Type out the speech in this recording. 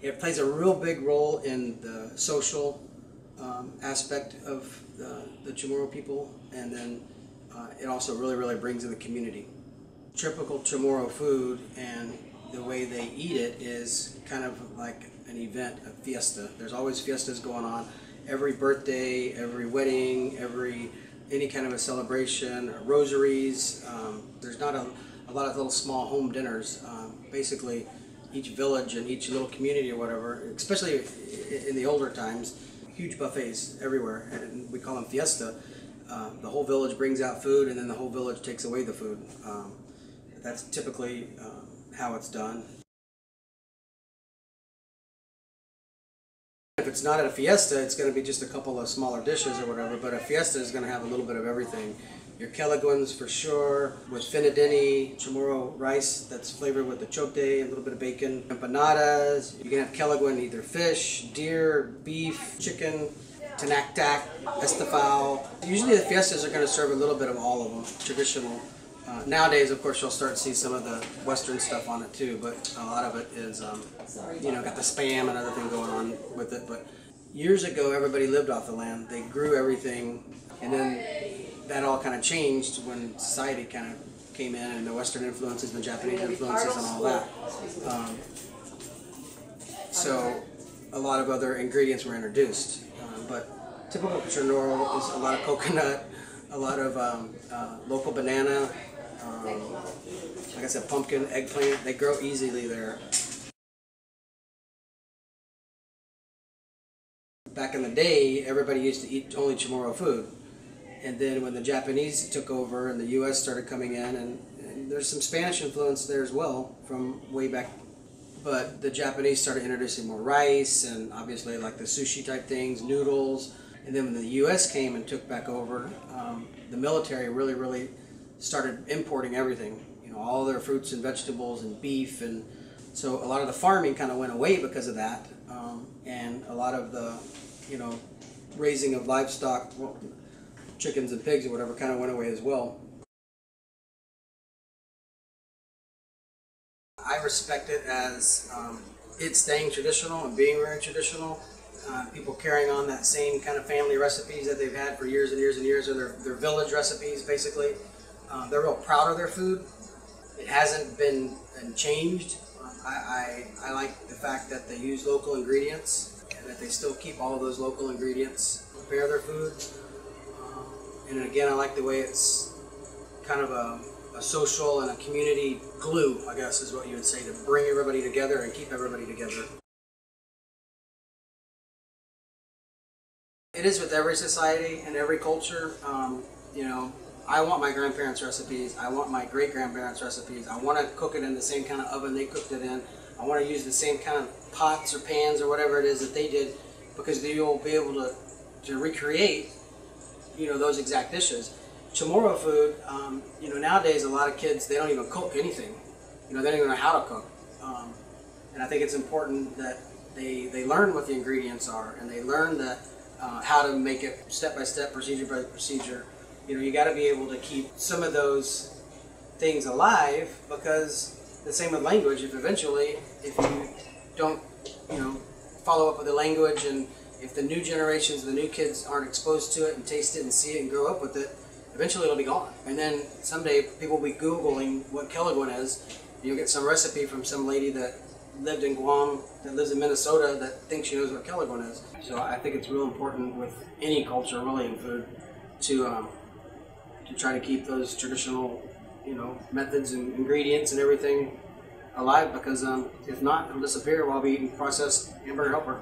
It plays a real big role in the social aspect of the Chamorro people, and then it also really brings in the community. Typical Chamorro food and the way they eat it is kind of like an event, a fiesta. There's always fiestas going on. Every birthday, every wedding, any kind of a celebration, rosaries. There's not a lot of little small home dinners. Basically, each village and each little community or whatever, especially in the older times, huge buffets everywhere, and we call them fiesta. The whole village brings out food, and then the whole village takes away the food. That's typically how it's done. If it's not at a fiesta, it's going to be just a couple of smaller dishes or whatever, but a fiesta is going to have a little bit of everything. Your kelagwins for sure, with finadini, Chamorro rice that's flavored with the chote, a little bit of bacon, empanadas. You can have kelagwin, either fish, deer, beef, chicken, tinaktak, estafao. Usually the fiestas are going to serve a little bit of all of them, traditional. Nowadays, of course, you'll start to see some of the Western stuff on it too, but a lot of it is, got the spam and other thing going on with it. But years ago, everybody lived off the land. They grew everything, and then that all kind of changed when society kind of came in, and the Western influences, the Japanese influences, and all that. So a lot of other ingredients were introduced, but typical Chamorro is a lot of coconut, a lot of local banana, like I said, pumpkin, eggplant. They grow easily there. Back in the day, everybody used to eat only Chamorro food. And then when the Japanese took over and the U.S. started coming in, and there's some Spanish influence there as well from way back, but the Japanese started introducing more rice and obviously like the sushi type things, noodles. And then when the U.S. came and took back over, the military really started importing everything. All their fruits and vegetables and beef, and so a lot of the farming kind of went away because of that, and a lot of the, raising of livestock, chickens and pigs or whatever, kind of went away as well. I respect it as it staying traditional and being very traditional. People carrying on that same kind of family recipes that they've had for years and years and years, or their village recipes, basically. They're real proud of their food. It hasn't been changed. I like the fact that they use local ingredients and that they still keep all of those local ingredients, prepare their food. And again, I like the way it's kind of a social and a community glue, I guess is what you would say, to bring everybody together and keep everybody together. It is with every society and every culture. I want my grandparents' recipes. I want my great-grandparents' recipes. I want to cook it in the same kind of oven they cooked it in. I want to use the same kind of pots or pans or whatever it is that they did, because you'll be able to recreate, those exact dishes. Chamorro food, nowadays a lot of kids, they don't even cook anything. They don't even know how to cook. And I think it's important that they learn what the ingredients are, and they learn that how to make it step by step, procedure by procedure. You got to be able to keep some of those things alive, because the same with language. If you don't, follow up with the language, and if the new generations, the new kids aren't exposed to it and taste it and see it and grow up with it, eventually it'll be gone. And then someday people will be Googling what kelagwin is. You'll get some recipe from some lady that lived in Guam, that lives in Minnesota, that thinks she knows what kelagwin is. So I think it's real important with any culture, really, in food, to try to keep those traditional, methods and ingredients and everything alive, because if not, it'll disappear while we eating processed hamburger helper.